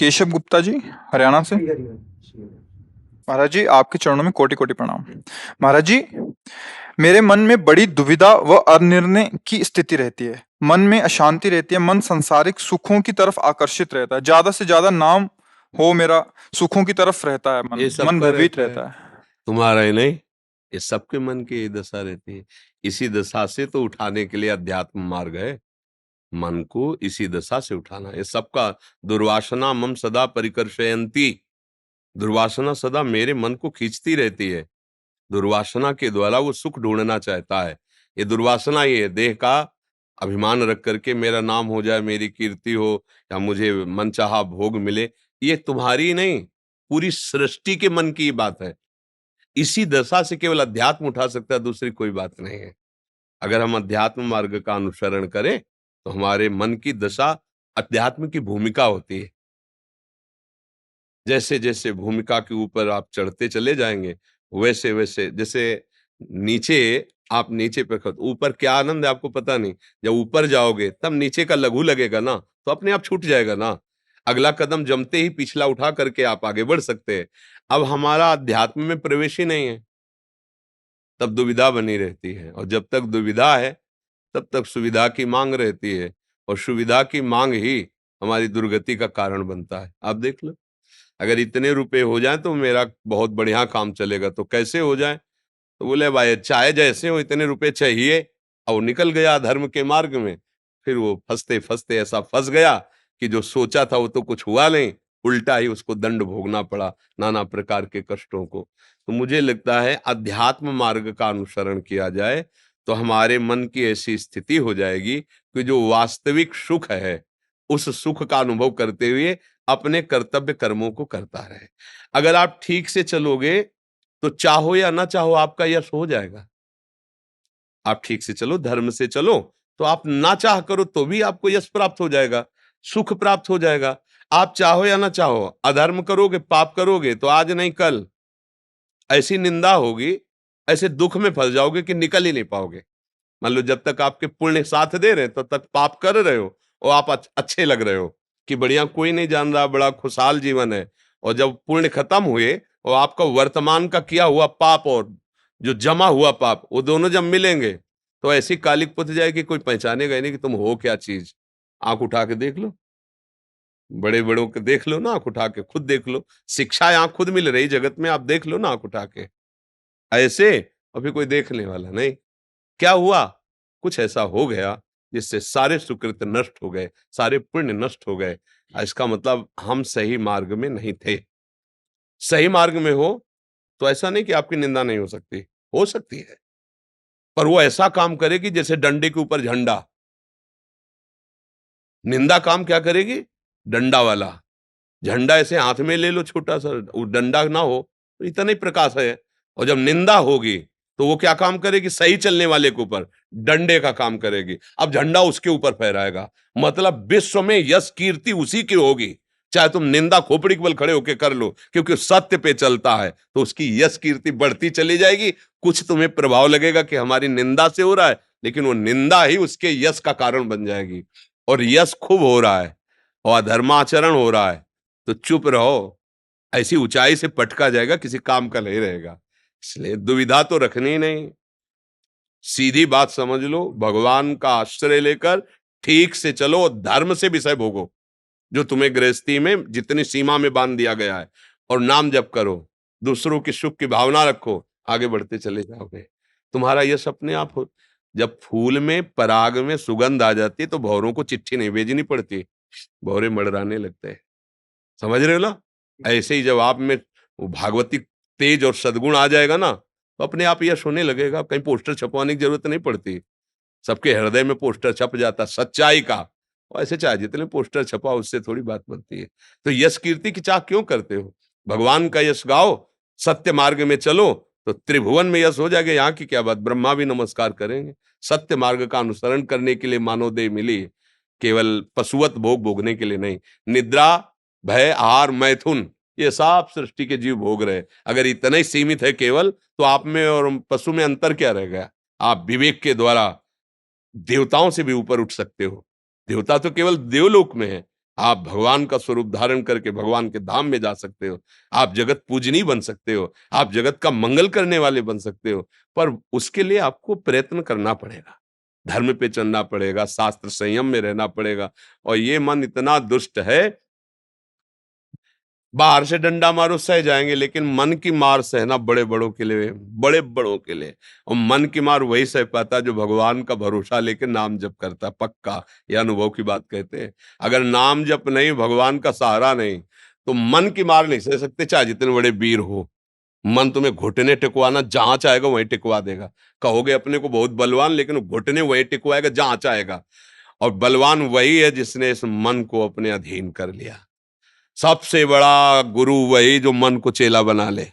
केशव गुप्ता जी, हरियाणा से। महाराज जी, आपके चरणों में कोटि कोटि प्रणाम। महाराज जी, मेरे मन में बड़ी दुविधा व अनिर्णय की स्थिति रहती है। मन में अशांति रहती है। मन सांसारिक सुखों की तरफ आकर्षित रहता है। ज्यादा से ज्यादा नाम हो मेरा, सुखों की तरफ रहता है। मन ये मन सबका भयभीत रहता है, रहता है। तुम्हारा ही नहीं, ये सबके मन की यही दशा रहती है। इसी दशा से तो उठाने के लिए अध्यात्म मार्ग है। मन को इसी दशा से उठाना, ये सबका। दुर्वासना मम सदा परिकर्षयन्ति। दुर्वासना सदा मेरे मन को खींचती रहती है। दुर्वासना के द्वारा वो सुख ढूंढना चाहता है। ये दुर्वासना ही है, देह का अभिमान रख करके मेरा नाम हो जाए, मेरी कीर्ति हो, या मुझे मनचाहा भोग मिले। ये तुम्हारी नहीं, पूरी सृष्टि के मन की बात है। इसी दशा से केवल अध्यात्म उठा सकता है, दूसरी कोई बात नहीं है। अगर हम अध्यात्म मार्ग का अनुसरण करें तो हमारे मन की दशा अध्यात्म की भूमिका होती है। जैसे जैसे भूमिका के ऊपर आप चढ़ते चले जाएंगे, वैसे वैसे, जैसे नीचे, आप नीचे पे ऊपर क्या आनंद है आपको पता नहीं। जब ऊपर जाओगे तब नीचे का लघु लगेगा ना, तो अपने आप छूट जाएगा ना। अगला कदम जमते ही पिछला उठा करके आप आगे बढ़ सकते हैं। अब हमारा अध्यात्म में प्रवेश ही नहीं है, तब दुविधा बनी रहती है। और जब तक दुविधा है तब तक सुविधा की मांग रहती है, और सुविधा की मांग ही हमारी दुर्गति का कारण बनता है। आप देख लो, अगर इतने रुपए हो जाए तो मेरा बहुत बढ़िया काम चलेगा। तो कैसे हो जाए? तो बोले भाई चाहे जैसे हो, इतने रुपए चाहिए। और वो निकल गया धर्म के मार्ग में। फिर वो फंसते फंसते ऐसा फंस गया कि जो सोचा था वो तो कुछ हुआ नहीं, उल्टा ही उसको दंड भोगना पड़ा, नाना प्रकार के कष्टों को। तो मुझे लगता है अध्यात्म मार्ग का अनुसरण किया जाए तो हमारे मन की ऐसी स्थिति हो जाएगी कि जो वास्तविक सुख है, उस सुख का अनुभव करते हुए अपने कर्तव्य कर्मों को करता रहे। अगर आप ठीक से चलोगे तो चाहो या ना चाहो आपका यश हो जाएगा। आप ठीक से चलो, धर्म से चलो, तो आप ना चाह करो तो भी आपको यश प्राप्त हो जाएगा, सुख प्राप्त हो जाएगा। आप चाहो या ना चाहो, अधर्म करोगे, पाप करोगे, तो आज नहीं कल ऐसी निंदा होगी, ऐसे दुख में फंस जाओगे कि निकल ही नहीं पाओगे। मान लो जब तक आपके पुण्य साथ दे रहे हैं तब तक पाप कर रहे हो, और आप अच्छे लग रहे हो कि बढ़िया, कोई नहीं जान रहा, बड़ा खुशहाल जीवन है। और जब पुण्य खत्म हुए और आपका वर्तमान का किया हुआ पाप और जो जमा हुआ पाप, वो दोनों जब मिलेंगे तो ऐसी कालिक पुत जाएगी, कोई पहचानेगा ही नहीं कि तुम हो क्या चीज। आंख उठा के देख लो, बड़े बड़ों के देख लो ना, आंख उठा के खुद देख लो। शिक्षा यहाँ खुद मिल रही जगत में, आप देख लो ना आंख उठा के ऐसे। और फिर कोई देखने वाला नहीं। क्या हुआ? कुछ ऐसा हो गया जिससे सारे सुकृत नष्ट हो गए, सारे पुण्य नष्ट हो गए। इसका मतलब हम सही मार्ग में नहीं थे। सही मार्ग में हो तो ऐसा नहीं कि आपकी निंदा नहीं हो सकती है, पर वो ऐसा काम करेगी जैसे डंडे के ऊपर झंडा। निंदा काम क्या करेगी? डंडा वाला। झंडा ऐसे हाथ में ले लो छोटा सा, वो डंडा ना हो तो इतना ही प्रकाश है। और जब निंदा होगी तो वो क्या काम करेगी? सही चलने वाले के ऊपर डंडे का काम करेगी। अब झंडा उसके ऊपर फहराएगा। मतलब विश्व में यश कीर्ति उसी की होगी, चाहे तुम निंदा खोपड़ी के बल खड़े होकर कर लो, क्योंकि सत्य पे चलता है तो उसकी यश कीर्ति बढ़ती चली जाएगी। कुछ तुम्हें प्रभाव लगेगा कि हमारी निंदा से हो रहा है, लेकिन वो निंदा ही उसके यश का कारण बन जाएगी। और यश खूब हो रहा है और अधर्माचरण हो रहा है तो चुप रहो, ऐसी ऊंचाई से पटका जाएगा, किसी काम का नहीं रहेगा। इसलिए दुविधा तो रखनी ही नहीं, सीधी बात समझ लो, भगवान का आश्रय लेकर ठीक से चलो, धर्म से विषय भोगो जो तुम्हें गृहस्थी में जितनी सीमा में बांध दिया गया है, और नाम जप करो, दूसरों की सुख की भावना रखो, आगे बढ़ते चले जाओगे। तुम्हारा यश अपने आप हो। जब फूल में पराग में सुगंध आ जाती है तो भौरों को चिट्ठी नहीं भेजनी पड़ती, भौरे मड़राने लगते हैं। समझ रहे हो ना? ऐसे ही जब आप में वो भागवती तेज और सद्गुण आ जाएगा ना, तो अपने आप यश होने लगेगा। कहीं पोस्टर छपवाने की जरूरत नहीं पड़ती, सबके हृदय में पोस्टर छप जाता सच्चाई का। और ऐसे चाहे जितने पोस्टर छपा, उससे थोड़ी बात बनती है। तो यश कीर्ति की चाह क्यों करते हो? भगवान का यश गाओ, सत्य मार्ग में चलो, तो त्रिभुवन में यश हो जाएगा। यहाँ की क्या बात, ब्रह्मा भी नमस्कार करेंगे। सत्य मार्ग का अनुसरण करने के लिए मानव देह मिली है, केवल पशुवत भोग भोगने के लिए नहीं। निद्रा, भय, आहार, मैथुन, ये सब सृष्टि के जीव भोग रहे। अगर इतना ही सीमित है केवल, तो आप में और पशु में अंतर क्या रह गया? आप विवेक के द्वारा देवताओं से भी ऊपर उठ सकते हो। देवता तो केवल देवलोक में है, आप भगवान का स्वरूप धारण करके भगवान के धाम में जा सकते हो, आप जगत पूजनी बन सकते हो, आप जगत का मंगल करने वाले बन सकते हो, पर उसके लिए आपको प्रयत्न करना पड़ेगा, धर्म पे चलना पड़ेगा, शास्त्र संयम में रहना पड़ेगा। और ये मन इतना दुष्ट है, बाहर से डंडा मारो सह जाएंगे, लेकिन मन की मार सहना बड़े बड़ों के लिए, बड़े बड़ों के लिए। और मन की मार वही सह पाता है जो भगवान का भरोसा लेके नाम जप करता है, पक्का। ये अनुभव की बात कहते हैं। अगर नाम जप नहीं, भगवान का सहारा नहीं, तो मन की मार नहीं सह सकते, चाहे जितने बड़े वीर हो। मन तुम्हें घुटने टिकवाना जहां चाहेगा वहीं टिकवा देगा। कहोगे अपने को बहुत बलवान, लेकिन घुटने वहीं टिकवाएगा जहां चाहेगा। और बलवान वही है जिसने इस मन को अपने अधीन कर लिया। सबसे बड़ा गुरु वही जो मन को चेला बना ले।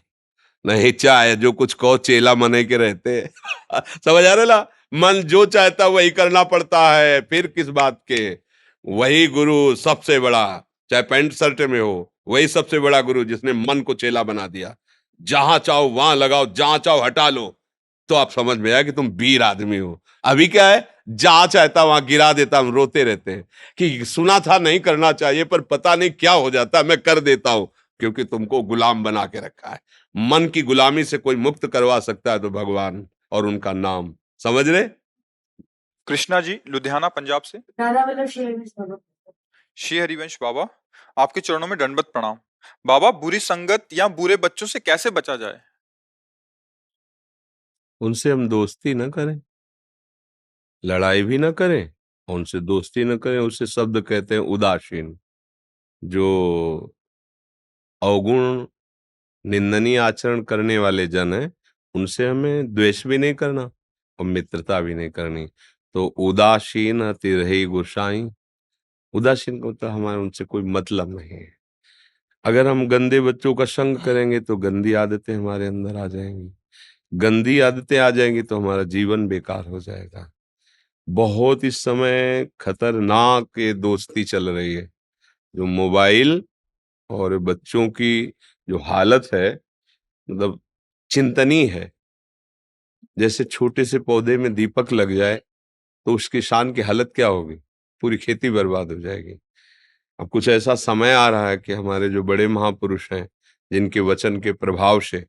नहीं चाहे जो कुछ कहो, चेला मने के रहते हैं। समझ आ रहा ना? मन जो चाहता वही करना पड़ता है, फिर किस बात के। वही गुरु सबसे बड़ा, चाहे पैंट शर्ट में हो, वही सबसे बड़ा गुरु जिसने मन को चेला बना दिया। जहां चाहो वहां लगाओ, जहां चाहो हटा लो, तो आप समझ में आया कि तुम वीर आदमी हो। अभी क्या है, जहां चाहता वहां गिरा देता, हम रोते रहते हैं कि सुना था नहीं करना चाहिए, पर पता नहीं क्या हो जाता, मैं कर देता हूं, क्योंकि तुमको गुलाम बना के रखा है। मन की गुलामी से कोई मुक्त करवा सकता है तो भगवान और उनका नाम। समझ रहे? कृष्णा जी लुधियाना पंजाब से। श्री हरिवंश बाबा, आपके चरणों में दंडवत प्रणाम। बाबा, बुरी संगत या बुरे बच्चों से कैसे बचा जाए? उनसे हम दोस्ती न करें, लड़ाई भी न करें, उनसे दोस्ती न करें। उसे शब्द कहते हैं उदासीन। जो अवगुण, निंदनीय आचरण करने वाले जन हैं, उनसे हमें द्वेष भी नहीं करना और मित्रता भी नहीं करनी। तो उदासीन अति रही गोसाई। उदासीन का मतलब हमारा उनसे कोई मतलब नहीं है। अगर हम गंदे बच्चों का संग करेंगे तो गंदी आदतें हमारे अंदर आ जाएंगी, गंदी आदतें आ जाएंगी तो हमारा जीवन बेकार हो जाएगा। बहुत इस समय खतरनाक ये दोस्ती चल रही है, जो मोबाइल और बच्चों की जो हालत है, मतलब चिंतनीय है। जैसे छोटे से पौधे में दीपक लग जाए तो उस किसान की हालत क्या होगी, पूरी खेती बर्बाद हो जाएगी। अब कुछ ऐसा समय आ रहा है कि हमारे जो बड़े महापुरुष हैं, जिनके वचन के प्रभाव से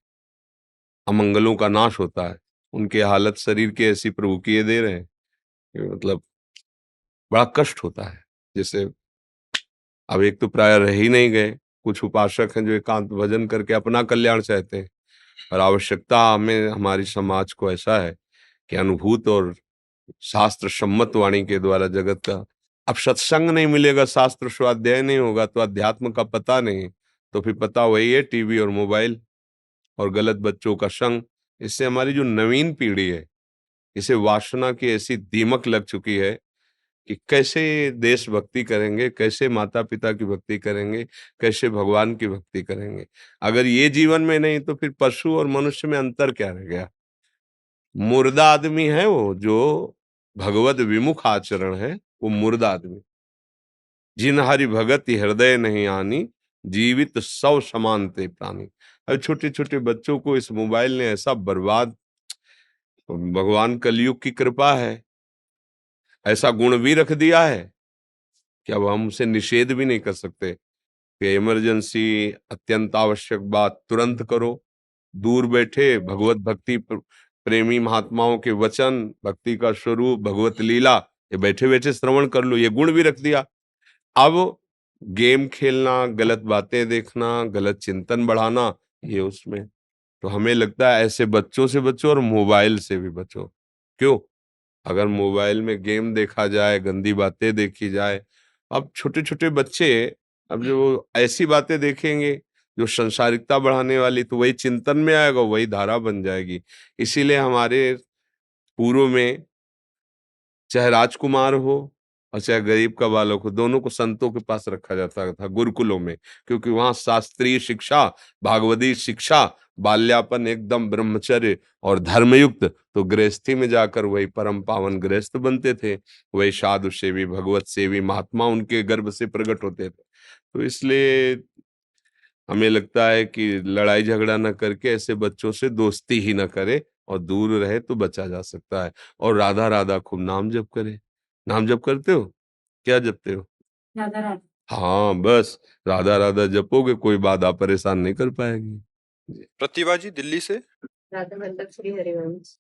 अमंगलों का नाश होता है, उनकी हालत शरीर की ऐसी प्रभु किए दे रहे हैं कि मतलब बड़ा कष्ट होता है। जैसे अब एक तो प्राय रह ही नहीं गए, कुछ उपासक हैं जो एकांत भजन करके अपना कल्याण चाहते हैं, और आवश्यकता हमें, हमारी समाज को ऐसा है कि अनुभूत और शास्त्र सम्मत वाणी के द्वारा जगत का, अब सत्संग नहीं मिलेगा, शास्त्र स्वाध्याय नहीं होगा, तो अध्यात्म का पता नहीं, तो फिर पता वही है टीवी और मोबाइल और गलत बच्चों का संग। इससे हमारी जो नवीन पीढ़ी है, इसे वासना की ऐसी दीमक लग चुकी है कि कैसे देशभक्ति करेंगे, कैसे माता पिता की भक्ति करेंगे, कैसे भगवान की भक्ति करेंगे। अगर ये जीवन में नहीं तो फिर पशु और मनुष्य में अंतर क्या रह गया? मुर्दा आदमी है वो, जो भगवत विमुख आचरण है, वो मुर्दा आदमी। जिन हरि भगत हृदय नहीं आनी, जीवित सौ समान ते प्राणी। अब छोटे छोटे बच्चों को इस मोबाइल ने ऐसा बर्बाद, भगवान कलयुग की कृपा है, ऐसा गुण भी रख दिया है कि अब हम उसे निषेध भी नहीं कर सकते कि इमरजेंसी, अत्यंत आवश्यक बात तुरंत करो। दूर बैठे भगवत भक्ति प्रेमी महात्माओं के वचन, भक्ति का स्वरूप, भगवत लीला, ये बैठे बैठे श्रवण कर लो, ये गुण भी रख दिया। अब गेम खेलना, गलत बातें देखना, गलत चिंतन बढ़ाना, ये उसमें। तो हमें लगता है ऐसे बच्चों से बचो और मोबाइल से भी बचो। क्यों? अगर मोबाइल में गेम देखा जाए, गंदी बातें देखी जाए, अब छोटे छोटे बच्चे, अब जो ऐसी बातें देखेंगे जो संसारिकता बढ़ाने वाली, तो वही चिंतन में आएगा, वही धारा बन जाएगी। इसीलिए हमारे पूर्व में चाहे राजकुमार हो और चाहे गरीब का बालक हो, दोनों को संतों के पास रखा जाता था, गुरुकुलों में, क्योंकि वहां शास्त्रीय शिक्षा, भागवती शिक्षा, बाल्यापन एकदम ब्रह्मचर्य और धर्मयुक्त, तो गृहस्थी में जाकर वही परम पावन गृहस्थ बनते थे, वही साधु सेवी, भगवत सेवी महात्मा उनके गर्भ से प्रकट होते थे। तो इसलिए हमें लगता है कि लड़ाई झगड़ा न करके ऐसे बच्चों से दोस्ती ही न करे, और दूर रहे तो बचा जा सकता है। और राधा राधा खूब नाम जप करे। नाम जप करते हो? क्या जपते हो? हाँ, बस राधा राधा जपोगे कोई बाधा परेशान नहीं कर पाएगी। जी। प्रतिभा जी दिल्ली से। राधा वल्लभ श्री हरिवंश।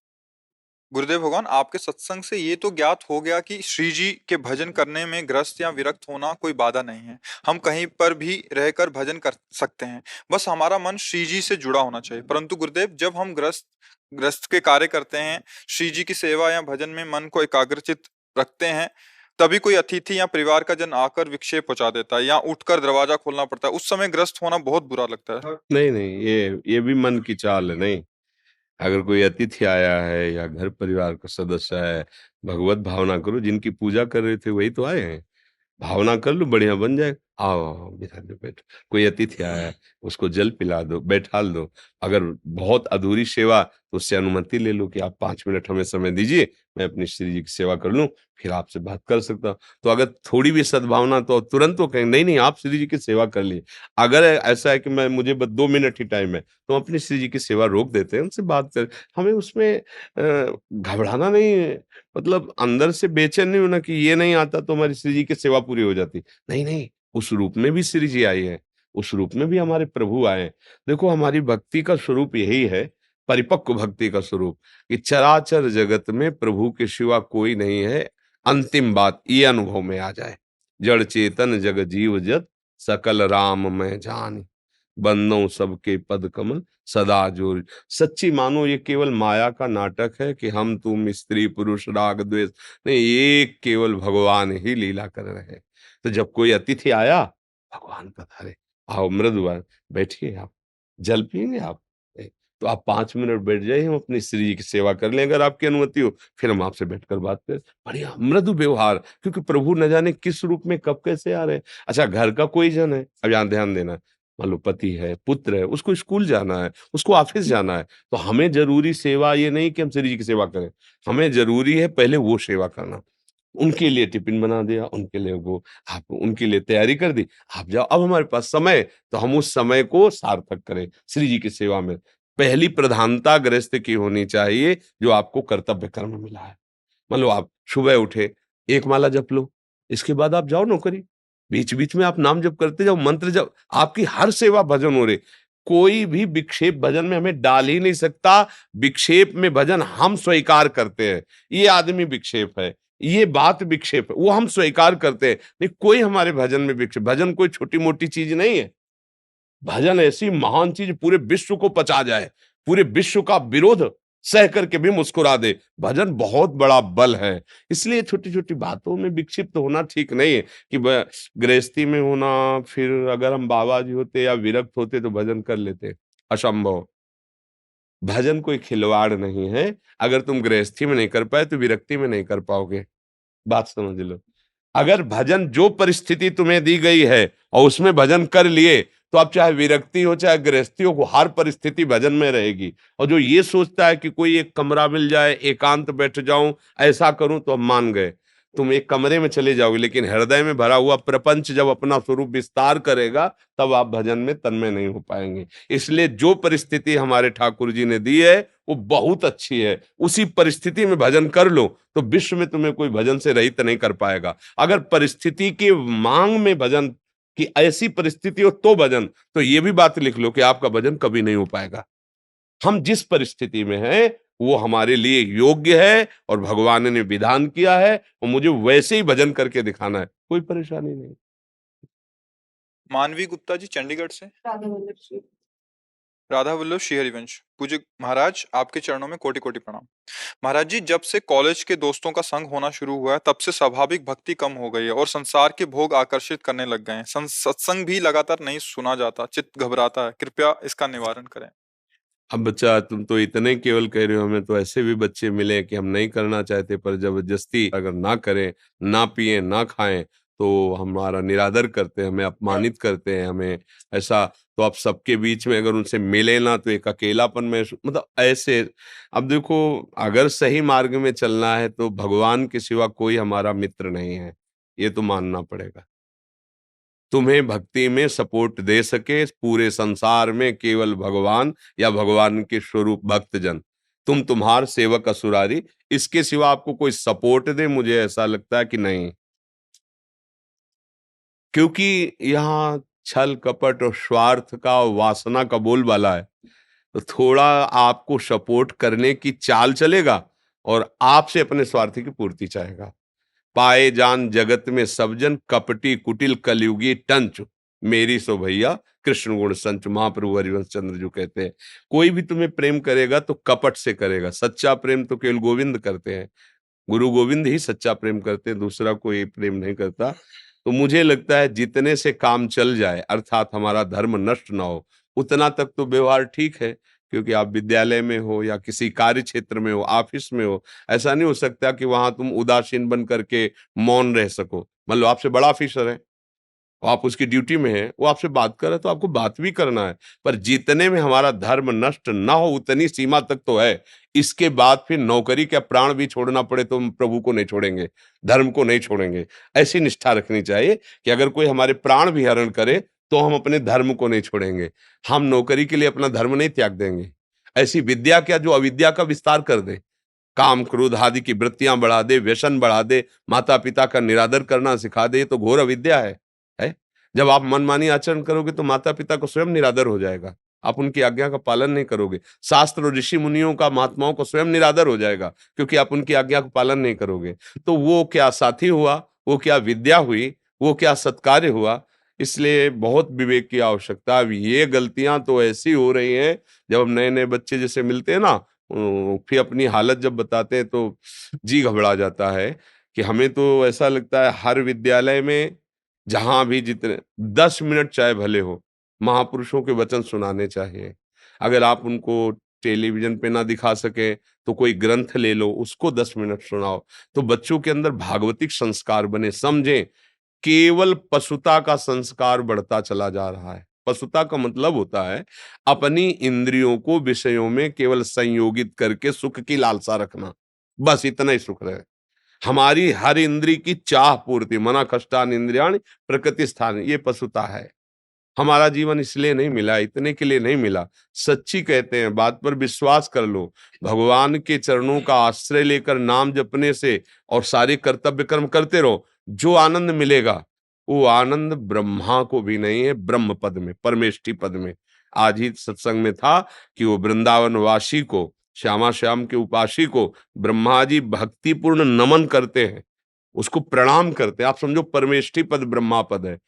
गुरुदेव भगवान, आपके सत्संग से ये तो ज्ञात हो गया कि श्री जी के भजन करने में ग्रस्त या विरक्त होना कोई बाधा नहीं है। हम कहीं पर भी रहकर भजन कर सकते हैं, बस हमारा मन श्री जी से जुड़ा होना चाहिए। परंतु गुरुदेव, जब हम ग्रस्त ग्रस्त के कार्य करते हैं, श्री जी की सेवा या भजन में मन को एकाग्रचित रखते हैं, तभी कोई अतिथि या परिवार का जन आकर विक्षेप पहुंचा देता है या उठकर दरवाजा खोलना पड़ता है, उस समय ग्रस्त होना बहुत बुरा लगता है। नहीं, नहीं, ये भी मन की चाल है, नहीं। अगर कोई अतिथि आया है या घर परिवार का सदस्य है, भगवत भावना करो, जिनकी पूजा कर रहे थे वही तो आए हैं। भावना कर लो, बढ़िया बन जाएगा। आओ, आओ, बिठा दो, बैठो। कोई अतिथि आया है, उसको जल पिला दो, बैठाल दो। अगर बहुत अधूरी सेवा, तो उससे अनुमति ले लो कि आप 5 मिनट हमें समय दीजिए, मैं अपनी श्री जी की सेवा कर लूँ, फिर आपसे बात कर सकता हूँ। तो अगर थोड़ी भी सद्भावना, तो तुरंत वो कहेंगे, नहीं, नहीं, आप श्री जी की सेवा कर लिए। अगर ऐसा है कि मुझे बस 2 मिनट ही टाइम है, तो हम अपनी श्री जी की सेवा रोक देते हैं, उनसे बात कर। हमें उसमें घबराना नहीं है। मतलब अंदर से बेचैन नहीं होना कि ये नहीं आता तो हमारी श्री जी की सेवा पूरी हो जाती। नहीं, नहीं, उस रूप में भी श्री जी आई हैं, उस रूप में भी हमारे प्रभु आए हैं। देखो, हमारी भक्ति का स्वरूप यही है, परिपक्व भक्ति का स्वरूप, कि चराचर जगत में प्रभु के सिवा कोई नहीं है। अंतिम बात ये अनुभव में आ जाए, जड़ चेतन जग जीव जत, सकल राम मैं जान, बंदों सबके पद कमल सदा जोर। सच्ची मानो ये केवल माया का नाटक है कि हम तुम स्त्री पुरुष राग द्वेष नहीं, ये केवल भगवान ही लीला कर रहे हैं। तो जब कोई अतिथि आया, भगवान पधारे, आओ मृदुवान, बैठिए आप, जल पिएंगे आप? नहीं, तो आप 5 मिनट बैठ जाइए, हम अपनी श्री जी की सेवा कर लें, अगर आपकी अनुमति हो, फिर हम आपसे बैठकर बात करें। बढ़िया मृदु व्यवहार, क्योंकि प्रभु न जाने किस रूप में कब कैसे आ रहे हैं। अच्छा, घर का कोई जन है, अब यहाँ ध्यान देना, मान लो पति है, पुत्र है, उसको स्कूल जाना है, उसको ऑफिस जाना है, तो हमें जरूरी सेवा ये नहीं कि हम श्री जी की सेवा करें, हमें जरूरी है पहले वो सेवा करना। उनके लिए टिफिन बना दिया, उनके लिए वो, आप उनके लिए तैयारी कर दी, आप जाओ। अब हमारे पास समय, तो हम उस समय को सार्थक करें श्री जी की सेवा में। पहली प्रधानता गृहस्थ की होनी चाहिए, जो आपको कर्तव्य कर्म मिला है। मान लो आप सुबह उठे, एक माला जप लो, इसके बाद आप जाओ नौकरी। बीच-बीच में आप नाम जप करते जाओ, मंत्र जप, आपकी हर सेवा भजन हो रही। कोई भी विक्षेप भजन में हमें डाल ही नहीं सकता। विक्षेप में भजन हम स्वीकार करते हैं। ये आदमी विक्षेप है, ये बात विक्षेप है, वो हम स्वीकार करते हैं। नहीं, कोई हमारे भजन में विक्षेप, भजन कोई छोटी-मोटी चीज नहीं है। भजन ऐसी महान चीज, पूरे विश्व को पचा जाए, पूरे विश्व का विरोध सह करके भी मुस्कुरा दे। भजन बहुत बड़ा बल है। इसलिए छोटी-छोटी बातों में विक्षिप्त होना ठीक नहीं है कि गृहस्थी में होना, फिर अगर हम बाबा जी होते या विरक्त होते तो भजन कर लेते, असंभव। भजन कोई खिलवाड़ नहीं है। अगर तुम गृहस्थी में नहीं कर पाए तो विरक्ति में नहीं कर पाओगे। बात समझ लो। अगर भजन जो परिस्थिति तुम्हें दी गई है और उसमें भजन कर लिए, तो अब चाहे विरक्ति हो चाहे गृहस्थी हो, हर परिस्थिति भजन में रहेगी। और जो ये सोचता है कि कोई एक कमरा मिल जाए, एकांत बैठ जाऊं, ऐसा करूं, तो हम मान गए। तुम एक कमरे में चले जाओगे, लेकिन हृदय में भरा हुआ प्रपंच जब अपना स्वरूप विस्तार करेगा, तब आप भजन में तन्मय नहीं हो पाएंगे। इसलिए जो परिस्थिति हमारे ठाकुर जी ने दी है, वो बहुत अच्छी है। उसी परिस्थिति में भजन कर लो, तो विश्व में तुम्हें कोई भजन से रहित नहीं कर पाएगा। अगर परिस्थिति की मांग में भजन की ऐसी परिस्थिति हो तो भजन, तो ये भी बात लिख लो कि आपका भजन कभी नहीं हो पाएगा। हम जिस परिस्थिति में हैं, वो हमारे लिए योग्य है और भगवान ने विधान किया है, और मुझे वैसे ही भजन करके दिखाना है, कोई परेशानी नहीं। मानवी गुप्ता जी चंडीगढ़ से। राधा वल्लभ श्री। राधा वल्लभ श्री हरिवंश। पूज्य महाराज, आपके चरणों में कोटि कोटि प्रणाम। महाराज जी, जब से कॉलेज के दोस्तों का संग होना शुरू हुआ है, तब से स्वाभाविक भक्ति कम हो गई है और संसार के भोग आकर्षित करने लग गए हैं। सत्संग भी लगातार नहीं सुना जाता, चित्त घबराता है, कृपया इसका निवारण करें। अब बच्चा, तुम तो इतने केवल कह रहे हो, हमें तो ऐसे भी बच्चे मिले कि हम नहीं करना चाहते, पर जबरदस्ती अगर ना करें, ना पिए, ना खाएं, तो हमारा निरादर करते हैं, हमें अपमानित करते हैं, हमें ऐसा। तो अब सबके बीच में अगर उनसे मिले ना, तो एक अकेलापन में, मतलब ऐसे। अब देखो, अगर सही मार्ग में चलना है तो भगवान के सिवा कोई हमारा मित्र नहीं है, ये तो मानना पड़ेगा। तुम्हें भक्ति में सपोर्ट दे सके पूरे संसार में केवल भगवान या भगवान के स्वरूप भक्तजन। तुम तुम्हार सेवक असुरारी, इसके सिवा आपको कोई सपोर्ट दे, मुझे ऐसा लगता है कि नहीं। क्योंकि यहाँ छल कपट और स्वार्थ का, वासना का बोलबाला है, तो थोड़ा आपको सपोर्ट करने की चाल चलेगा और आपसे अपने स्वार्थ की पूर्ति चाहेगा। पाए जान जगत में सब जन, कपटी कुटिल कलयुगी टंच, मेरी सो भैया कृष्ण गुण संच, महाप्रभु हरिवंश चंद्र जो कहते हैं। कोई भी तुम्हें प्रेम करेगा तो कपट से करेगा, सच्चा प्रेम तो केवल गोविंद करते हैं। गुरु गोविंद ही सच्चा प्रेम करते हैं, दूसरा कोई प्रेम नहीं करता। तो मुझे लगता है जितने से काम चल जाए, अर्थात हमारा धर्म नष्ट ना हो, उतना तक तो व्यवहार ठीक है। क्योंकि आप विद्यालय में हो या किसी कार्य क्षेत्र में हो, ऑफिस में हो, ऐसा नहीं हो सकता कि वहां तुम उदासीन बन करके मौन रह सको। मान लो आपसे बड़ा ऑफिसर है, आप उसकी ड्यूटी में हैं, वो आपसे बात कर रहा है तो आपको बात भी करना है, पर जितने में हमारा धर्म नष्ट ना हो उतनी सीमा तक तो है। इसके बाद फिर नौकरी का प्राण भी छोड़ना पड़े तो हम प्रभु को नहीं छोड़ेंगे, धर्म को नहीं छोड़ेंगे। ऐसी निष्ठा रखनी चाहिए कि अगर कोई हमारे प्राण भी हरण करे तो हम अपने धर्म को नहीं छोड़ेंगे। हम नौकरी के लिए अपना धर्म नहीं त्याग देंगे। ऐसी विद्या क्या जो अविद्या का विस्तार कर दे, काम क्रोध आदि की वृत्तियां बढ़ा दे, व्यसन बढ़ा दे, माता पिता का निरादर करना सिखा दे, ये तो घोर अविद्या है? जब आप मनमानी आचरण करोगे तो माता पिता को स्वयं निरादर हो जाएगा, आप उनकी आज्ञा का पालन नहीं करोगे। शास्त्र और ऋषि मुनियों का, महात्माओं को स्वयं निरादर हो जाएगा, क्योंकि आप उनकी आज्ञा का पालन नहीं करोगे। तो वो क्या साथी हुआ, वो क्या विद्या हुई, वो क्या सत्कार्य हुआ। इसलिए बहुत विवेक की आवश्यकता है। अब ये गलतियां तो ऐसी हो रही हैं, जब हम नए नए बच्चे जैसे मिलते हैं ना, फिर अपनी हालत जब बताते हैं तो जी घबरा जाता है। कि हमें तो ऐसा लगता है हर विद्यालय में, जहां भी जितने 10 मिनट चाहे भले हो, महापुरुषों के वचन सुनाने चाहिए। अगर आप उनको टेलीविजन पे ना दिखा सके तो कोई ग्रंथ ले लो, उसको 10 मिनट सुनाओ, तो बच्चों के अंदर भागवतिक संस्कार बने। समझें, केवल पशुता का संस्कार बढ़ता चला जा रहा है। पशुता का मतलब होता है अपनी इंद्रियों को विषयों में केवल संयोगित करके सुख की लालसा रखना, बस इतना ही सुख रहे। हमारी हर इंद्री की चाह पूर्ति, मना कष्टान इंद्रियाणि प्रकृति स्थान, ये पशुता है। हमारा जीवन इसलिए नहीं मिला, इतने के लिए नहीं मिला। सच्ची कहते हैं, बात पर विश्वास कर लो। भगवान के चरणों का आश्रय लेकर नाम जपने से और सारे कर्तव्य कर्म करते रहो, जो आनंद मिलेगा वो आनंद ब्रह्मा को भी नहीं है, ब्रह्म पद में, परमेष्टि पद में। आज ही सत्संग में था कि वो वृंदावन वासी को, श्यामा श्याम के उपासी को ब्रह्मा जी भक्तिपूर्ण नमन करते हैं, उसको प्रणाम करते हैं। आप समझो परमेष्टि पद ब्रह्मा पद है।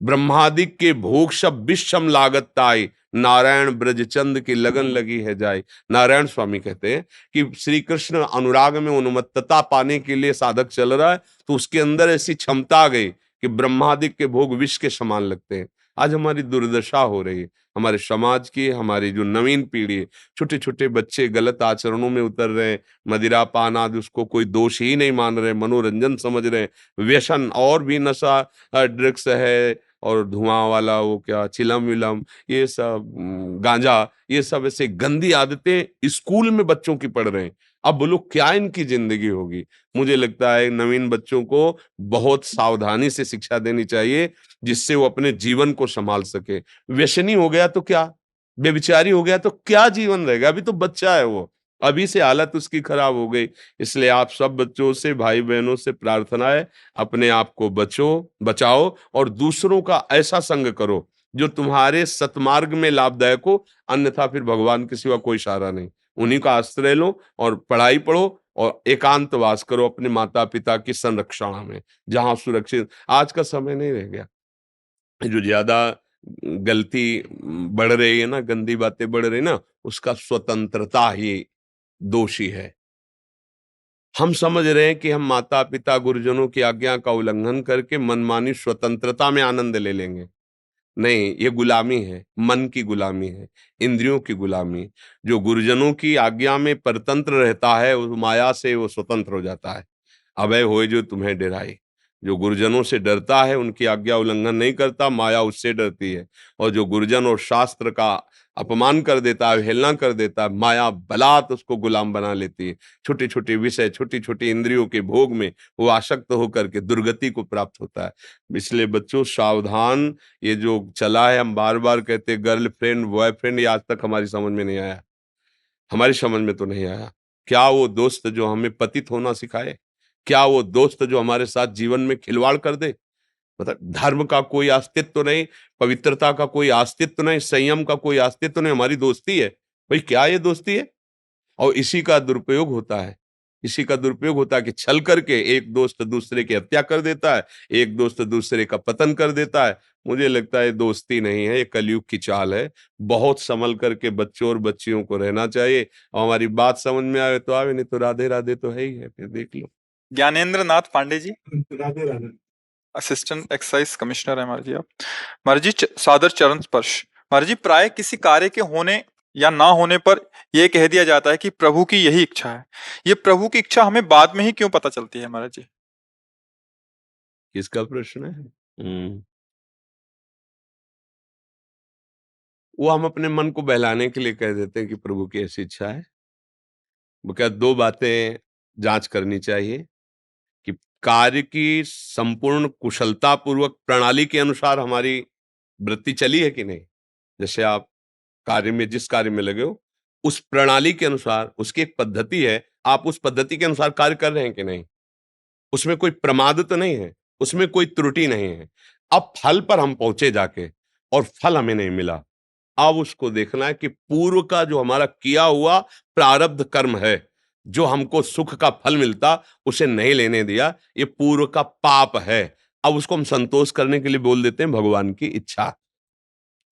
ब्रह्मादिक के भोग सब विषम लागत ताई, नारायण ब्रजचंद की लगन लगी है जाए। नारायण स्वामी कहते हैं कि श्री कृष्ण अनुराग में उन्मत्तता पाने के लिए साधक चल रहा है, तो उसके अंदर ऐसी क्षमता आ गई कि ब्रह्मादिक के भोग विष के समान लगते हैं। आज हमारी दुर्दशा हो रही है, हमारे समाज की, हमारी जो नवीन पीढ़ी है, छोटे छोटे बच्चे गलत आचरणों में उतर रहे हैं। मदिरा पान आदि उसको कोई दोष ही नहीं मान रहे, मनोरंजन समझ रहे हैं। व्यसन और भी नशा, ड्रग्स है, और धुआं वाला वो क्या चिलम विलम, ये सब गांजा, ये सब ऐसे गंदी आदतें स्कूल में बच्चों की पढ़ रहे हैं। अब बोलो क्या इनकी जिंदगी होगी। मुझे लगता है नवीन बच्चों को बहुत सावधानी से शिक्षा देनी चाहिए, जिससे वो अपने जीवन को संभाल सके। व्यसनी हो गया तो क्या, व्यभिचारी हो गया तो क्या जीवन रहेगा। अभी तो बच्चा है वो, अभी से हालत उसकी खराब हो गई। इसलिए आप सब बच्चों से, भाई बहनों से प्रार्थना है, अपने आप को बचाओ और दूसरों का ऐसा संग करो जो तुम्हारे सतमार्ग में लाभदायक हो। अन्यथा फिर भगवान के सिवा कोई सहारा नहीं। उन्हीं का आश्रय लो और पढ़ाई पढ़ो और एकांतवास करो अपने माता पिता की संरक्षण में, जहां सुरक्षित। आज का समय नहीं रह गया। जो ज्यादा गलती बढ़ रही है ना, गंदी बातें बढ़ रही ना, उसका स्वतंत्रता ही दोषी है। हम समझ रहे हैं कि हम माता पिता गुरुजनों की आज्ञा का उल्लंघन करके मनमानी स्वतंत्रता में आनंद ले लेंगे। नहीं, ये गुलामी है, मन की गुलामी है, इंद्रियों की गुलामी। जो गुरुजनों की आज्ञा में परतंत्र रहता है, उस माया से वो स्वतंत्र हो जाता है। अभय होए जो तुम्हें डराए। जो गुरुजनों से डरता है, उनकी आज्ञा उल्लंघन नहीं करता, माया उससे डरती है। और जो गुरुजन और शास्त्र का अपमान कर देता है, अवहेलना कर देता है, माया बलात् उसको गुलाम बना लेती है। छोटे छोटे विषय, छोटी छोटी इंद्रियों के भोग में वो आसक्त होकर के दुर्गति को प्राप्त होता है। इसलिए बच्चों सावधान। ये जो चला है, हम बार बार कहते गर्लफ्रेंड बॉयफ्रेंड, ये आज तक हमारी समझ में नहीं आया। हमारी समझ में तो नहीं आया। क्या वो दोस्त जो हमें पतित होना सिखाए, क्या वो दोस्त जो हमारे साथ जीवन में खिलवाड़ कर दे, मतलब धर्म का कोई अस्तित्व नहीं, पवित्रता का कोई अस्तित्व नहीं, संयम का कोई अस्तित्व नहीं, हमारी दोस्ती है। भाई क्या ये दोस्ती है? और इसी का दुरुपयोग होता है। इसी का दुरुपयोग होता है कि छल करके एक दोस्त दूसरे की हत्या कर देता है, एक दोस्त दूसरे का पतन कर देता है। मुझे लगता है दोस्ती नहीं है, ये कलयुग की चाल है। बहुत संभल करके बच्चों और बच्चियों को रहना चाहिए। और हमारी बात समझ में आवे तो आवे, नहीं तो राधे राधे तो है ही है, फिर देख लो। Gyanendra Nath Pandey ji, Radhe Radhe. Assistant excise commissioner है महाराज जी आप। महाराज जी सादर चरण स्पर्श। महाराज जी प्राय किसी कार्य के होने या ना होने पर यह कह दिया जाता है कि प्रभु की यही इच्छा है। ये प्रभु की इच्छा हमें बाद में ही क्यों पता चलती है महाराज जी? किसका प्रश्न है? वो हम अपने मन को बहलाने के लिए कह देते हैं कि प्रभु की ऐसी इच्छा है। वो क्या, दो बातें जांच करनी चाहिए कि कार्य की संपूर्ण कुशलता पूर्वक प्रणाली के अनुसार हमारी वृत्ति चली है कि नहीं। जैसे आप कार्य में, जिस कार्य में लगे हो, उस प्रणाली के अनुसार, उसकी एक पद्धति है, आप उस पद्धति के अनुसार कार्य कर रहे हैं कि नहीं। उसमें कोई प्रमाद तो नहीं है, उसमें कोई त्रुटि नहीं है। अब फल पर हम पहुंचे जाके और फल हमें नहीं मिला, अब उसको देखना है कि पूर्व का जो हमारा किया हुआ प्रारब्ध कर्म है, जो हमको सुख का फल मिलता, उसे नहीं लेने दिया, ये पूर्व का पाप है। अब उसको हम संतोष करने के लिए बोल देते हैं भगवान की इच्छा।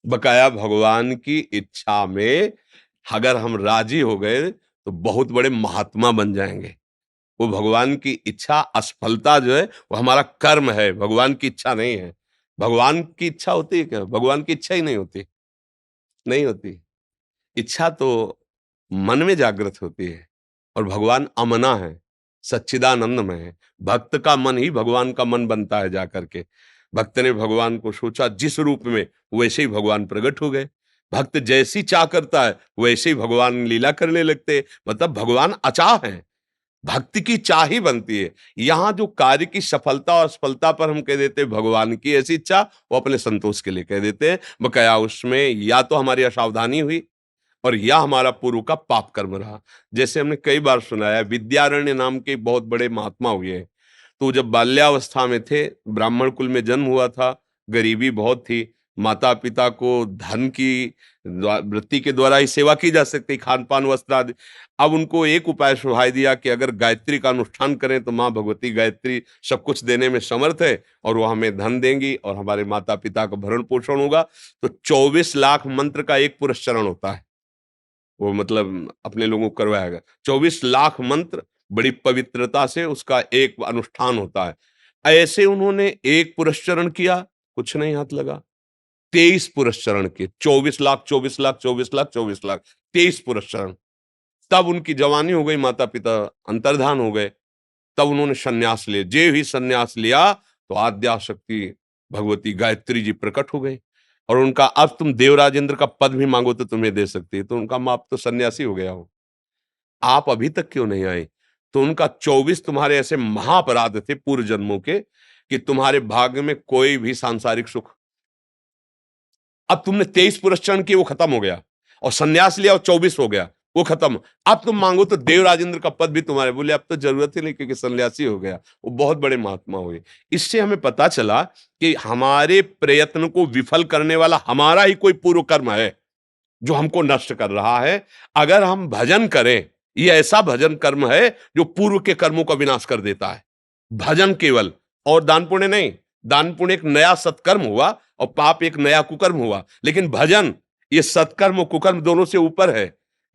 बकाया भगवान की इच्छा में अगर हम राजी हो गए तो बहुत बड़े महात्मा बन जाएंगे। वो भगवान की इच्छा, असफलता जो है वो हमारा कर्म है, भगवान की इच्छा नहीं है। भगवान की इच्छा होती है क्या? भगवान की इच्छा ही नहीं होती, नहीं होती। इच्छा तो मन में जागृत होती है, और भगवान अमना है, सच्चिदानंद में है। भक्त का मन ही भगवान का मन बनता है जाकर के। भक्त ने भगवान को सोचा जिस रूप में, वैसे ही भगवान प्रकट हो गए। भक्त जैसी चाह करता है वैसे ही भगवान लीला करने लगते हैं। मतलब भगवान अचाह है, भक्ति की चाह ही बनती है। यहाँ जो कार्य की सफलता और असफलता पर हम कह देते हैं भगवान की ऐसी इच्छा, वो अपने संतोष के लिए कह देते हैं। बकाया उसमें या तो हमारी असावधानी हुई और या हमारा पूर्व का पाप कर्म रहा। जैसे हमने कई बार सुनाया, विद्यारण्य नाम के बहुत बड़े महात्मा हुए हैं। तो जब बाल्यावस्था में थे, ब्राह्मण कुल में जन्म हुआ था, गरीबी बहुत थी, माता पिता को धन की वृत्ति के द्वारा ही सेवा की जा सकती, खान पान वस्त्र आदि। अब उनको एक उपाय सुझाई दिया कि अगर गायत्री का अनुष्ठान करें तो माँ भगवती गायत्री सब कुछ देने में समर्थ है, और वो हमें धन देंगी और हमारे माता पिता का भरण पोषण होगा। तो 24 लाख मंत्र का एक पुरस्चरण होता है, वो मतलब अपने लोगों को करवाएगा। 24 लाख मंत्र बड़ी पवित्रता से उसका एक अनुष्ठान होता है। ऐसे उन्होंने एक पुरस्चरण किया, कुछ नहीं हाथ लगा। 23 पुरस्चरण किए, 24 लाख 24 लाख 24 लाख 24 लाख 23 पुरस्चरण। तब उनकी जवानी हो गई, माता पिता अंतर्धान हो गए। तब उन्होंने संन्यास लिया। जे ही संन्यास लिया तो आद्याशक्ति भगवती गायत्री जी प्रकट हो गई, और उनका अब तुम देवराजेंद्र का पद भी मांगो तो तुम्हें दे सकती है। तो उनका माप तो सन्यासी हो गया हो, आप अभी तक क्यों नहीं आए? तो उनका 24 तुम्हारे ऐसे महाअपराध थे पूर्व जन्मों के कि तुम्हारे भाग्य में कोई भी सांसारिक सुख। अब तुमने 23 पुरस्चरण किए, वो खत्म हो गया, और सन्यास लिया और 24 हो गया, वो खत्म। अब तुम मांगो तो देवराजेंद्र का पद भी तुम्हारे। बोले अब तो जरूरत ही नहीं, क्योंकि सन्यासी हो गया। वो बहुत बड़े महात्मा हुए। इससे हमें पता चला कि हमारे प्रयत्न को विफल करने वाला हमारा ही कोई पूर्व कर्म है जो हमको नष्ट कर रहा है। अगर हम भजन करें, ये ऐसा भजन कर्म है जो पूर्व के कर्मों का विनाश कर देता है। भजन केवल, और दान पुण्य नहीं। दान पुण्य एक नया सत्कर्म हुआ और पाप एक नया कुकर्म हुआ, लेकिन भजन ये सत्कर्म और कुकर्म दोनों से ऊपर है।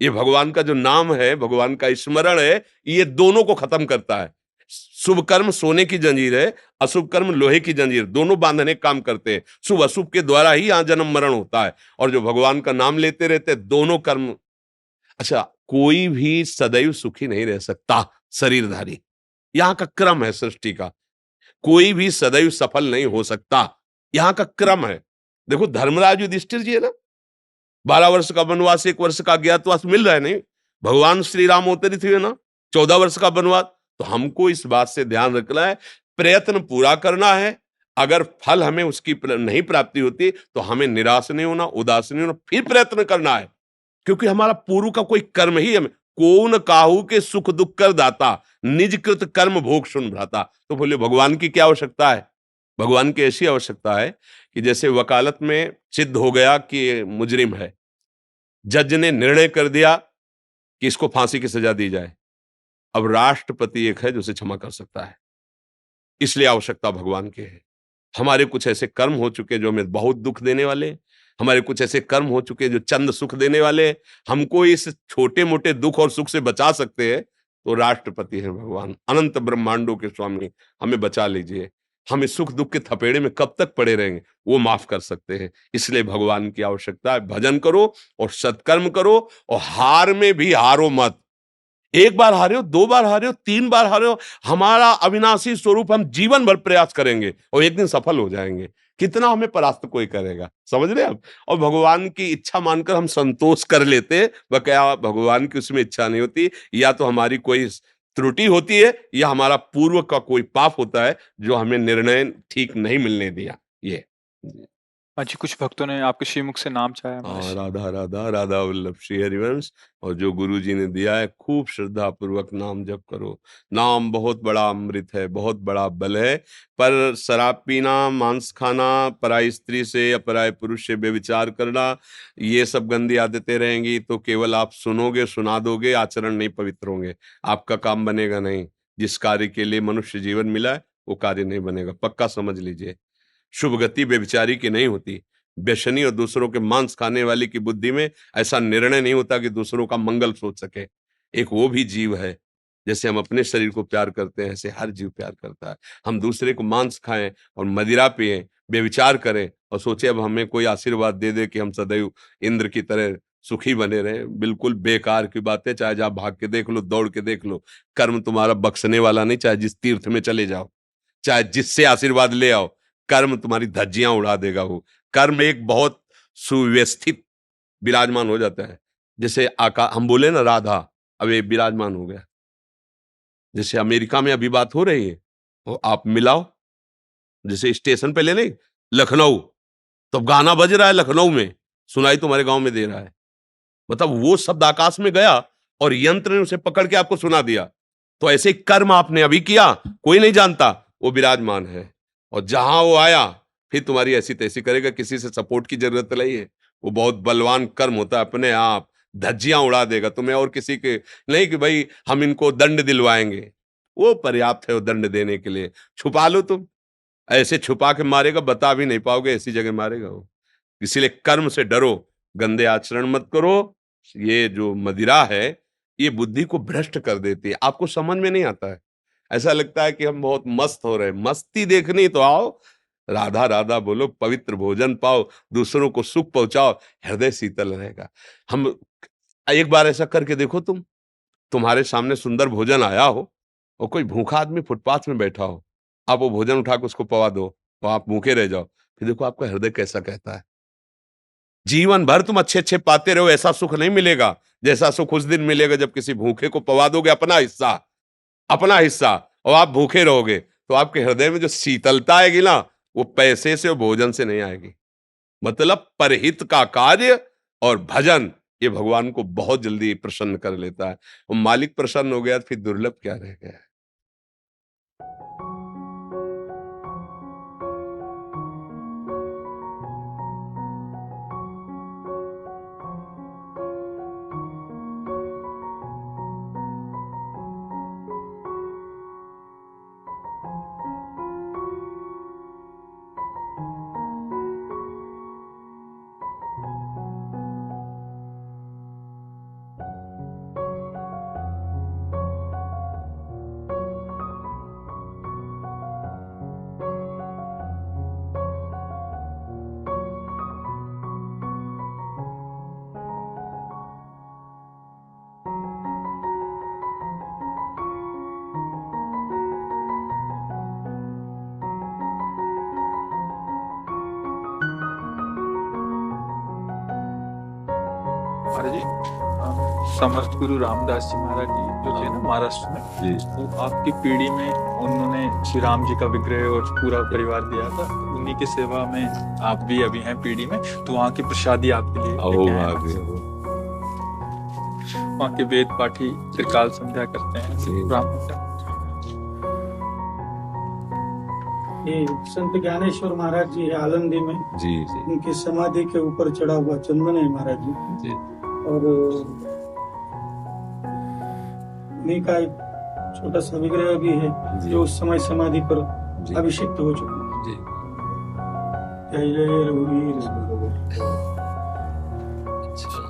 ये भगवान का जो नाम है, भगवान का स्मरण है, ये दोनों को खत्म करता है। शुभ कर्म सोने की जंजीर है, अशुभ कर्म लोहे की जंजीर, दोनों बांधने काम करते हैं। शुभ अशुभ के द्वारा ही यहां जन्म मरण होता है, और जो भगवान का नाम लेते रहते दोनों कर्म। अच्छा, कोई भी सदैव सुखी नहीं रह सकता शरीरधारी, यहां का क्रम है सृष्टि का। कोई भी सदैव सफल नहीं हो सकता, यहां का क्रम है। देखो धर्मराज युधिष्ठिर जी है ना, 12 वर्ष का वनवास, 1 वर्ष का अज्ञातवास मिल रहा है नहीं। भगवान श्री राम अवतरित हुए ना, 14 वर्ष का वनवास। तो हमको इस बात से ध्यान रखना है, प्रयत्न पूरा करना है। अगर फल हमें उसकी नहीं प्राप्ति होती तो हमें निराश नहीं होना, उदास नहीं होना, फिर प्रयत्न करना है। क्योंकि हमारा पूर्व का कोई कर्म ही हमें, कौन काहू के सुख दुख कर दाता, निज कृत कर्म भोग सुन भ्राता। तो बोले भगवान की क्या आवश्यकता है? भगवान की ऐसी आवश्यकता है कि जैसे वकालत में सिद्ध हो गया कि ये मुजरिम है, जज ने निर्णय कर दिया कि इसको फांसी की सजा दी जाए, अब राष्ट्रपति एक है जो उसे क्षमा कर सकता है। इसलिए आवश्यकता भगवान की है। हमारे कुछ ऐसे कर्म हो चुके जो हमें बहुत दुख देने वाले हैं, हमारे कुछ ऐसे कर्म हो चुके जो चंद सुख देने वाले हैं, हमको इस छोटे मोटे दुख और सुख से बचा सकते हैं, तो राष्ट्रपति है भगवान, अनंत ब्रह्मांडों के स्वामी, हमें बचा लीजिए। हम इस सुख दुख के थपेड़े में कब तक पड़े रहेंगे, वो माफ कर सकते हैं। इसलिए भगवान की आवश्यकता है, भजन करो और सत्कर्म करो, और हार में भी हारो मत। एक बार हारे हो, दो बार हारे हो, तीन बार हारे हो, हमारा अविनाशी स्वरूप हम जीवन भर प्रयास करेंगे और एक दिन सफल हो जाएंगे। कितना हमें परास्त कोई करेगा, समझ रहे हैं आप? और भगवान की इच्छा मानकर हम संतोष कर लेते, वह क्या भगवान की उसमें इच्छा नहीं होती, या तो हमारी कोई त्रुटि होती है या हमारा पूर्व का कोई पाप होता है जो हमें निर्णय ठीक नहीं मिलने दिया। ये हाँ जी, कुछ भक्तों ने आपके श्रीमुख से नाम चाहा है हाँ, महाराज। राधा राधा राधा वल्लभ श्री हरिवंश, और जो गुरु जी ने दिया है, खूब श्रद्धा पूर्वक नाम जप करो। नाम बहुत बड़ा अमृत है, बहुत बड़ा बल है। पर शराब पीना, मांस खाना, पराई स्त्री से या पराये पुरुष से व्यभिचार करना, ये सब गंदी आदतें रहेंगी तो केवल आप सुनोगे, सुना दोगे, आचरण नहीं पवित्र होंगे, आपका काम बनेगा नहीं। जिस कार्य के लिए मनुष्य जीवन मिला है वो कार्य नहीं बनेगा, पक्का समझ लीजिए। शुभ गति व्यभिचारी की नहीं होती, व्यसनी और दूसरों के मांस खाने वाली की बुद्धि में ऐसा निर्णय नहीं होता कि दूसरों का मंगल सोच सके। एक वो भी जीव है, जैसे हम अपने शरीर को प्यार करते हैं ऐसे हर जीव प्यार करता है। हम दूसरे को मांस खाएं और मदिरा पिएं, व्यभिचार करें और सोचे अब हमें कोई आशीर्वाद दे दे कि हम सदैव इंद्र की तरह सुखी बने रहें, बिल्कुल बेकार की बात है। चाहे आप भाग के देख लो, दौड़ के देख लो, कर्म तुम्हारा बख्शने वाला नहीं। चाहे जिस तीर्थ में चले जाओ, चाहे जिससे आशीर्वाद ले आओ, कर्म तुम्हारी धज्जियां उड़ा देगा। वो कर्म एक बहुत सुव्यवस्थित विराजमान हो जाता है। जैसे हम बोले ना राधा, अब ये विराजमान हो गया। जैसे अमेरिका में अभी बात हो रही है, तो आप मिलाओ, जैसे स्टेशन पे ले नहीं, लखनऊ, तो गाना बज रहा है लखनऊ में, सुनाई तुम्हारे गांव में दे रहा है। मतलब वो शब्द आकाश में गया और यंत्र ने उसे पकड़ के आपको सुना दिया। तो ऐसे कर्म आपने अभी किया, कोई नहीं जानता, वो विराजमान है। और जहां वो आया फिर तुम्हारी ऐसी तैसी करेगा, किसी से सपोर्ट की जरूरत नहीं है। वो बहुत बलवान कर्म होता है, अपने आप धज्जियां उड़ा देगा तुम्हें, और किसी के नहीं कि भाई हम इनको दंड दिलवाएंगे। वो पर्याप्त है वो दंड देने के लिए। छुपा लो तुम, ऐसे छुपा के मारेगा, बता भी नहीं पाओगे, ऐसी जगह मारेगा वो। इसीलिए कर्म से डरो, गंदे आचरण मत करो। ये जो मदिरा है ये बुद्धि को भ्रष्ट कर देती है, आपको समझ में नहीं आता है। ऐसा लगता है कि हम बहुत मस्त हो रहे हैं। मस्ती देखनी तो आओ, राधा राधा बोलो, पवित्र भोजन पाओ, दूसरों को सुख पहुंचाओ, हृदय शीतल रहेगा। हम एक बार ऐसा करके देखो, तुम्हारे सामने सुंदर भोजन आया हो और कोई भूखा आदमी फुटपाथ में बैठा हो, आप वो भोजन उठा के उसको पवा दो और आप भूखे रह जाओ, फिर देखो आपका हृदय कैसा कहता है। जीवन भर तुम अच्छे अच्छे पाते रहो, ऐसा सुख नहीं मिलेगा जैसा सुख उस दिन मिलेगा जब किसी भूखे को पवा दोगे अपना हिस्सा, और आप भूखे रहोगे, तो आपके हृदय में जो शीतलता आएगी ना, वो पैसे से और भोजन से नहीं आएगी। मतलब परहित का कार्य और भजन, ये भगवान को बहुत जल्दी प्रसन्न कर लेता है। और मालिक प्रसन्न हो गया तो फिर दुर्लभ क्या रह गया है। महाराज जी, समर्थ गुरु रामदास जी महाराज जी जो थे ना महाराष्ट्र में, वो आपकी पीढ़ी में उन्होंने श्री राम जी का विग्रह और पूरा परिवार दिया था। उन्हीं की सेवा में आप भी अभी हैं पीढ़ी में, तो वहाँ की प्रसादी आपके लिए लेके आए हैं। वहाँ के वेद पाठी त्रिकाल संध्या करते हैं, ब्राह्मण। ये संत ज्ञानेश्वर महाराज जी है आलंदी में, जी जी उनकी समाधि के ऊपर चढ़ा हुआ चंदन है महाराज जी। जी और उन्हीं का एक छोटा सा विग्रह भी है जी। जो उस समय समाधि पर जी अभिषिक्त हो चुका है। जी। जय जय रघुवीर। अच्छा।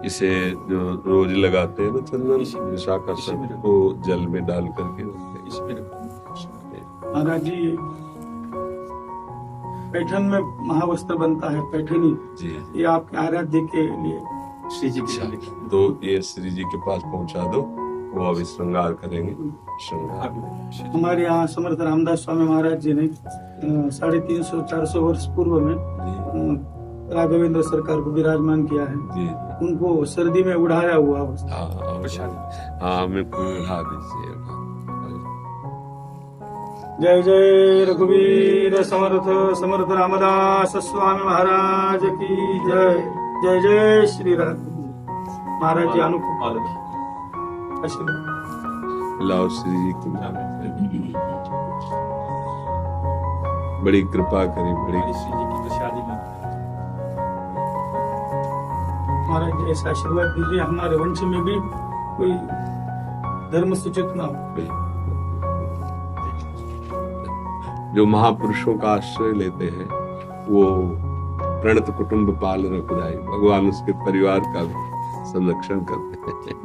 इसे जो रोज लगाते हैं ना चंदन विशाखासन को जल में डाल करके महाराज जी पैठन में महावस्त्र बनता है पैठनी, जी ये आपके आराध्य के लिए श्री जी अच्छा तो ये श्री जी के पास पहुंचा दो, वो अभी श्रृंगार करेंगे। श्रृंगार हमारे यहाँ समर्थ रामदास स्वामी महाराज जी ने 350-400 वर्ष पूर्व में राघवेंद्र सरकार को विराजमान किया है। जी उनको सर्दी में उड़ाया हुआ अवस्था। हाँ हमें कोई उठा दीजिए। जय जय रघुवीर समर्थ समर्थ रामदास स्वामी महाराज की जय। जय जय श्री राम। महाराज जी अनुकूल आशीर्वाद। लाओ श्री जी की बड़ी कृपा करी, बड़ी महाराज जी ऐसा आशीर्वाद दीजिए हमारे वंश में भी कोई धर्म सूचित ना हो। जो महापुरुषों का आश्रय लेते हैं वो प्रणत कुटुंब पाल रखुदाई, भगवान उसके परिवार का भी संरक्षण करते हैं।